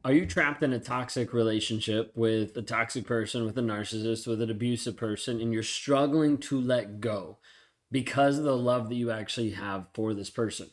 Are you trapped in a toxic relationship with a toxic person, with a narcissist, with an abusive person, and you're struggling to let go because of the love that you actually have for this person?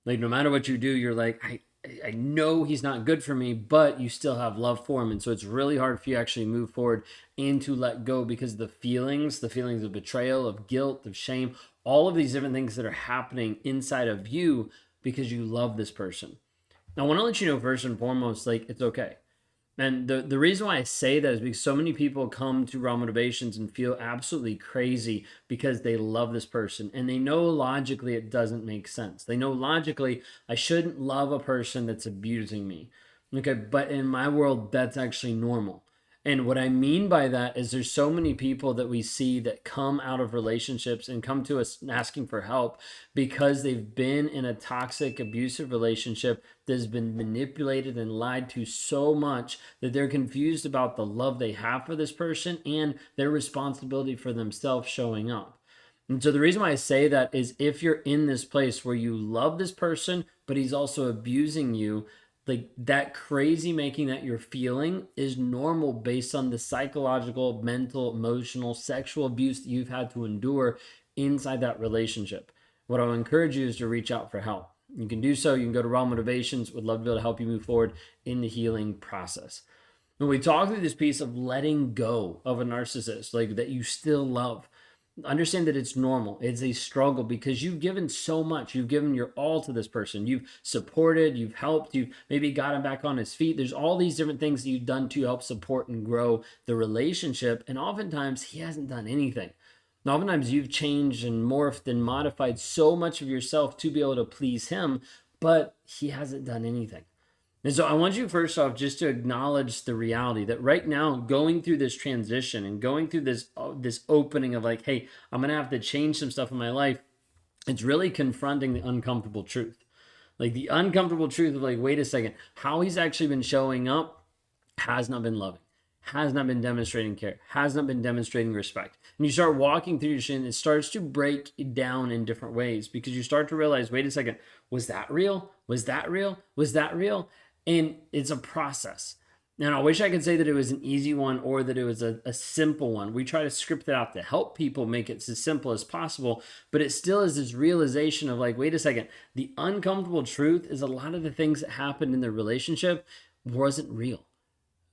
Like, no matter what you do, you're like, I know he's not good for me, but you still have love for him. And so it's really hard for you to actually move forward and to let go because the feelings of betrayal, of guilt, of shame, all of these different things that are happening inside of you because you love this person. Now, I want to let you know first and foremost, like, it's okay. And the reason why I say that is because so many people come to Raw Motivations and feel absolutely crazy because they love this person and they know logically it doesn't make sense. They know logically I shouldn't love a person that's abusing me. Okay, but in my world, that's actually normal. And what I mean by that is there's so many people that we see that come out of relationships and come to us asking for help because they've been in a toxic, abusive relationship that's been manipulated and lied to so much that they're confused about the love they have for this person and their responsibility for themselves showing up. And so the reason why I say that is if you're in this place where you love this person, but he's also abusing you, like that crazy making that you're feeling is normal based on the psychological, mental, emotional, sexual abuse that you've had to endure inside that relationship. What I'll encourage you is to reach out for help. You can do so. You can go to Raw Motivations. Would love to be able to help you move forward in the healing process. When we talk through this piece of letting go of a narcissist, like that you still love, understand that it's normal. It's a struggle because you've given so much. You've given your all to this person. You've supported, you've helped, you've maybe got him back on his feet. There's all these different things that you've done to help support and grow the relationship. And oftentimes he hasn't done anything. And oftentimes you've changed and morphed and modified so much of yourself to be able to please him, but he hasn't done anything. And so I want you first off just to acknowledge the reality that right now, going through this transition and going through this opening of like, hey, I'm gonna have to change some stuff in my life. It's really confronting the uncomfortable truth, like the uncomfortable truth of like, wait a second, how he's actually been showing up has not been loving, has not been demonstrating care, has not been demonstrating respect. And you start walking through your shit, and it starts to break down in different ways because you start to realize, wait a second, was that real? Was that real? Was that real? And it's a process. And I wish I could say that it was an easy one or that it was a simple one. We try to script it out to help people make it as simple as possible, but it still is this realization of like, wait a second, the uncomfortable truth is a lot of the things that happened in the relationship wasn't real.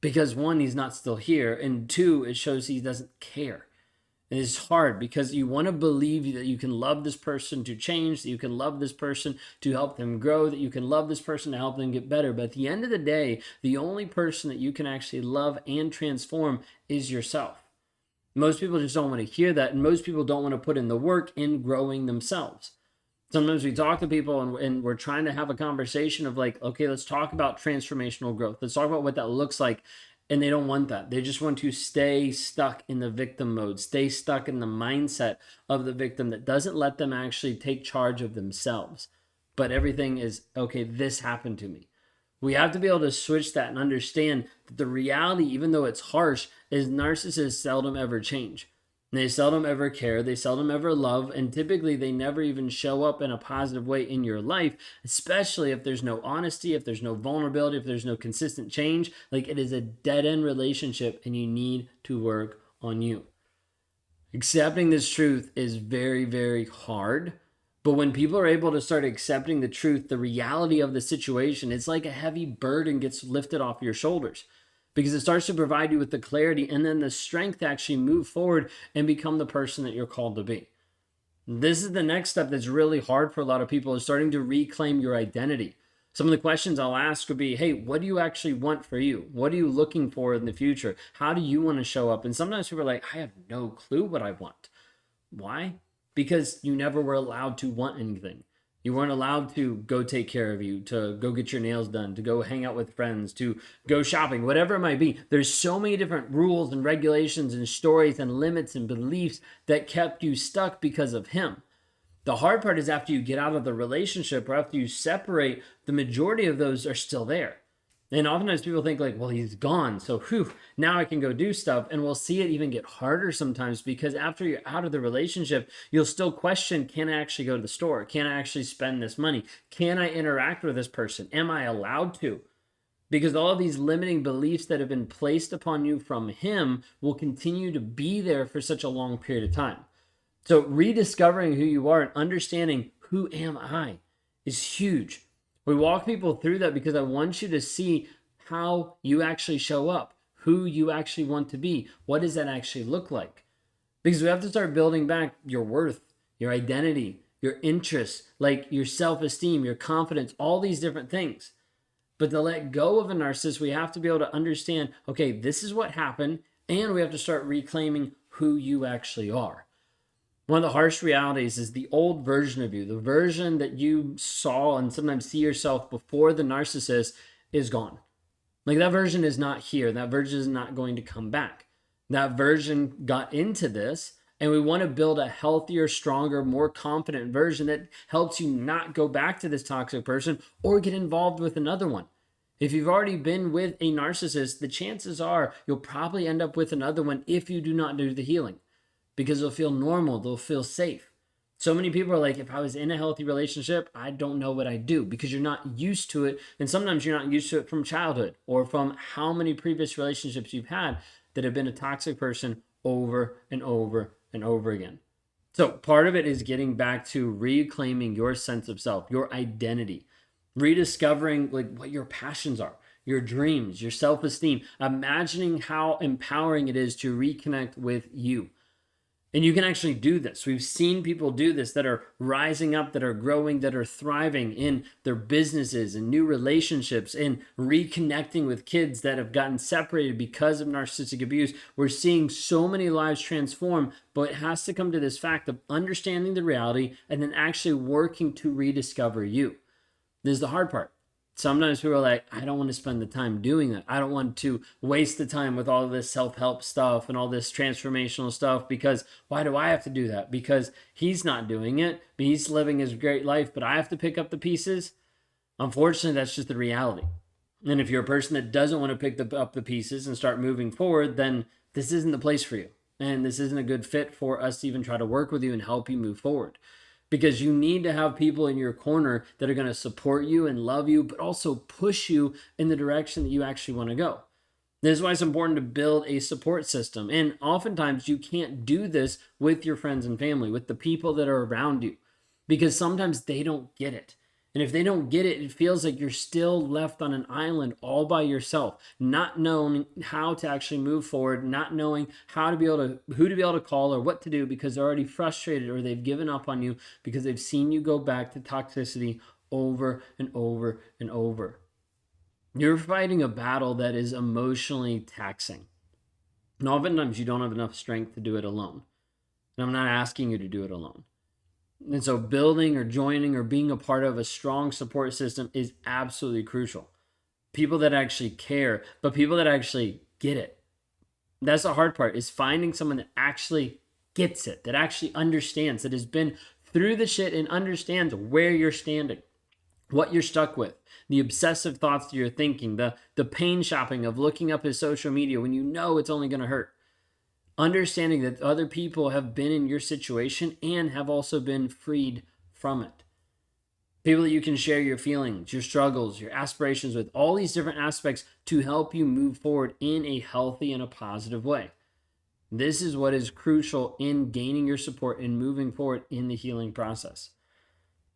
Because one, he's not still here, and two, it shows he doesn't care. And it's hard because you want to believe that you can love this person to change, that you can love this person to help them grow, that you can love this person to help them get better. But at the end of the day, the only person that you can actually love and transform is yourself. Most people just don't want to hear that, and most people don't want to put in the work in growing themselves. Sometimes we talk to people and we're trying to have a conversation of like, okay, let's talk about transformational growth. Let's talk about what that looks like. And they don't want that. They just want to stay stuck in the victim mode, stay stuck in the mindset of the victim that doesn't let them actually take charge of themselves. But everything is, okay, this happened to me. We have to be able to switch that and understand that the reality, even though it's harsh, is narcissists seldom ever change. They seldom ever care. They seldom ever love. And typically, they never even show up in a positive way in your life, especially if there's no honesty, if there's no vulnerability, if there's no consistent change. Like it is a dead end relationship, and you need to work on you. Accepting this truth is very, very hard. But when people are able to start accepting the truth, the reality of the situation, it's like a heavy burden gets lifted off your shoulders because it starts to provide you with the clarity and then the strength to actually move forward and become the person that you're called to be. This is the next step that's really hard for a lot of people, is starting to reclaim your identity. Some of the questions I'll ask would be, hey, what do you actually want for you? What are you looking for in the future? How do you want to show up? And sometimes people are like, I have no clue what I want. Why? Because you never were allowed to want anything. You weren't allowed to go take care of you, to go get your nails done, to go hang out with friends, to go shopping, whatever it might be. There's so many different rules and regulations and stories and limits and beliefs that kept you stuck because of him. The hard part is after you get out of the relationship or after you separate, the majority of those are still there. And oftentimes people think like, well, he's gone. So whew, now I can go do stuff. And we'll see it even get harder sometimes because after you're out of the relationship, you'll still question, can I actually go to the store? Can I actually spend this money? Can I interact with this person? Am I allowed to? Because all of these limiting beliefs that have been placed upon you from him will continue to be there for such a long period of time. So rediscovering who you are and understanding who am I is huge. We walk people through that because I want you to see how you actually show up, who you actually want to be. What does that actually look like? Because we have to start building back your worth, your identity, your interests, like your self-esteem, your confidence, all these different things. But to let go of a narcissist, we have to be able to understand, okay, this is what happened, and we have to start reclaiming who you actually are. One of the harsh realities is the old version of you, the version that you saw and sometimes see yourself before the narcissist, is gone. Like that version is not here. That version is not going to come back. That version got into this, and we want to build a healthier, stronger, more confident version that helps you not go back to this toxic person or get involved with another one. If you've already been with a narcissist, the chances are you'll probably end up with another one if you do not do the healing, because they'll feel normal, they'll feel safe. So many people are like, if I was in a healthy relationship, I don't know what I'd do, because you're not used to it. And sometimes you're not used to it from childhood or from how many previous relationships you've had that have been a toxic person over and over and over again. So part of it is getting back to reclaiming your sense of self, your identity, rediscovering like what your passions are, your dreams, your self-esteem, imagining how empowering it is to reconnect with you. And you can actually do this. We've seen people do this that are rising up, that are growing, that are thriving in their businesses and new relationships and reconnecting with kids that have gotten separated because of narcissistic abuse. We're seeing so many lives transform, but it has to come to this fact of understanding the reality and then actually working to rediscover you. This is the hard part. Sometimes people are like, I don't want to spend the time doing that. I don't want to waste the time with all of this self-help stuff and all this transformational stuff, because why do I have to do that? Because he's not doing it, but he's living his great life, but I have to pick up the pieces. Unfortunately, that's just the reality. And if you're a person that doesn't want to pick up the pieces and start moving forward, then this isn't the place for you. And this isn't a good fit for us to even try to work with you and help you move forward. Because you need to have people in your corner that are going to support you and love you, but also push you in the direction that you actually want to go. This is why it's important to build a support system. And oftentimes you can't do this with your friends and family, with the people that are around you, because sometimes they don't get it. And if they don't get it, it feels like you're still left on an island all by yourself, not knowing how to actually move forward, not knowing how to be able to, who to be able to call or what to do, because they're already frustrated or they've given up on you because they've seen you go back to toxicity over and over and over. You're fighting a battle that is emotionally taxing. And oftentimes you don't have enough strength to do it alone. And I'm not asking you to do it alone. And so building or joining or being a part of a strong support system is absolutely crucial. People that actually care, but people that actually get it. That's the hard part, is finding someone that actually gets it, that actually understands, that has been through the shit and understands where you're standing, what you're stuck with, the obsessive thoughts that you're thinking, the pain shopping of looking up his social media when you know it's only going to hurt. Understanding that other people have been in your situation and have also been freed from it. People that you can share your feelings, your struggles, your aspirations with, all these different aspects to help you move forward in a healthy and a positive way. This is what is crucial in gaining your support and moving forward in the healing process.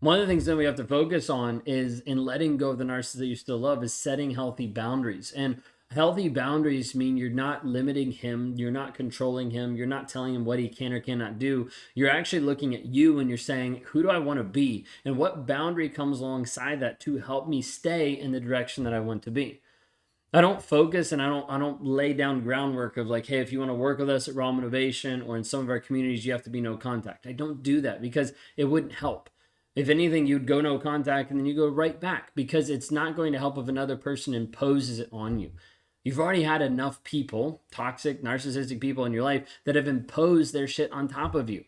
One of the things that we have to focus on is in letting go of the narcissist that you still love is setting healthy boundaries. And healthy boundaries mean you're not limiting him, you're not controlling him, you're not telling him what he can or cannot do. You're actually looking at you and you're saying, who do I want to be? And what boundary comes alongside that to help me stay in the direction that I want to be? I don't focus and I don't lay down groundwork of like, hey, if you want to work with us at Raw Motivation or in some of our communities, you have to be no contact. I don't do that because it wouldn't help. If anything, you'd go no contact and then you go right back, because it's not going to help if another person imposes it on you. You've already had enough people, toxic, narcissistic people in your life that have imposed their shit on top of you.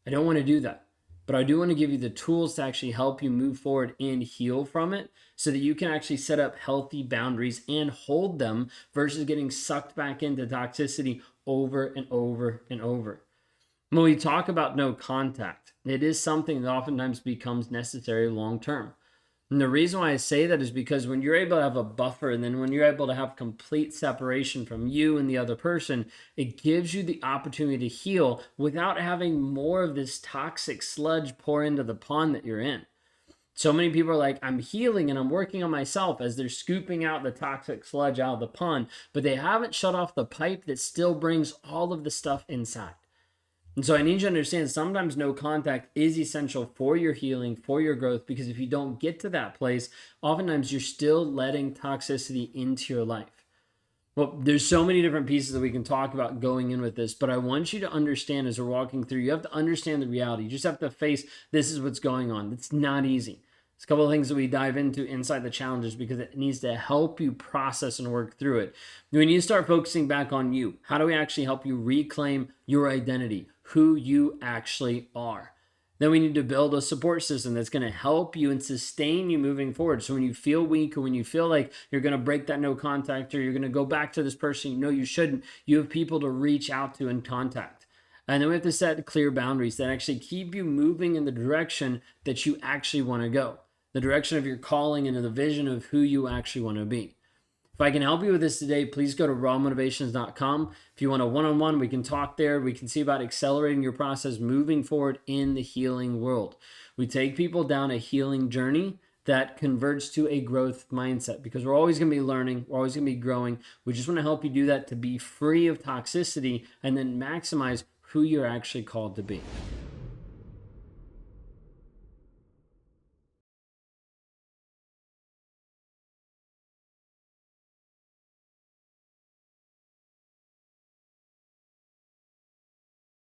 I don't want to do that. but I do want to give you the tools to actually help you move forward and heal from it so that you can actually set up healthy boundaries and hold them versus getting sucked back into toxicity over and over and over. When we talk about no contact, it is something that oftentimes becomes necessary long term. And the reason why I say that is because when you're able to have a buffer and then when you're able to have complete separation from you and the other person, it gives you the opportunity to heal without having more of this toxic sludge pour into the pond that you're in. So many people are like, I'm healing and I'm working on myself as they're scooping out the toxic sludge out of the pond, but they haven't shut off the pipe that still brings all of the stuff inside. And so I need you to understand sometimes no contact is essential for your healing, for your growth, because if you don't get to that place, oftentimes you're still letting toxicity into your life. Well, there's so many different pieces that we can talk about going in with this, but I want you to understand as we're walking through, you have to understand the reality. You just have to face this is what's going on. It's not easy. It's a couple of things that we dive into inside the challenges because it needs to help you process and work through it. We need to start focusing back on you. How do we actually help you reclaim your identity, who you actually are? Then we need to build a support system that's going to help you and sustain you moving forward. So when you feel weak or when you feel like you're going to break that no contact or you're going to go back to this person you know you shouldn't, you have people to reach out to and contact. And then we have to set clear boundaries that actually keep you moving in the direction that you actually want to go, the direction of your calling and the vision of who you actually want to be. If I can help you with this today, please go to rawmotivations.com. If you want a one-on-one, we can talk there. We can see about accelerating your process moving forward in the healing world. We take people down a healing journey that converts to a growth mindset because we're always going to be learning. We're always going to be growing. We just want to help you do that to be free of toxicity and then maximize who you're actually called to be.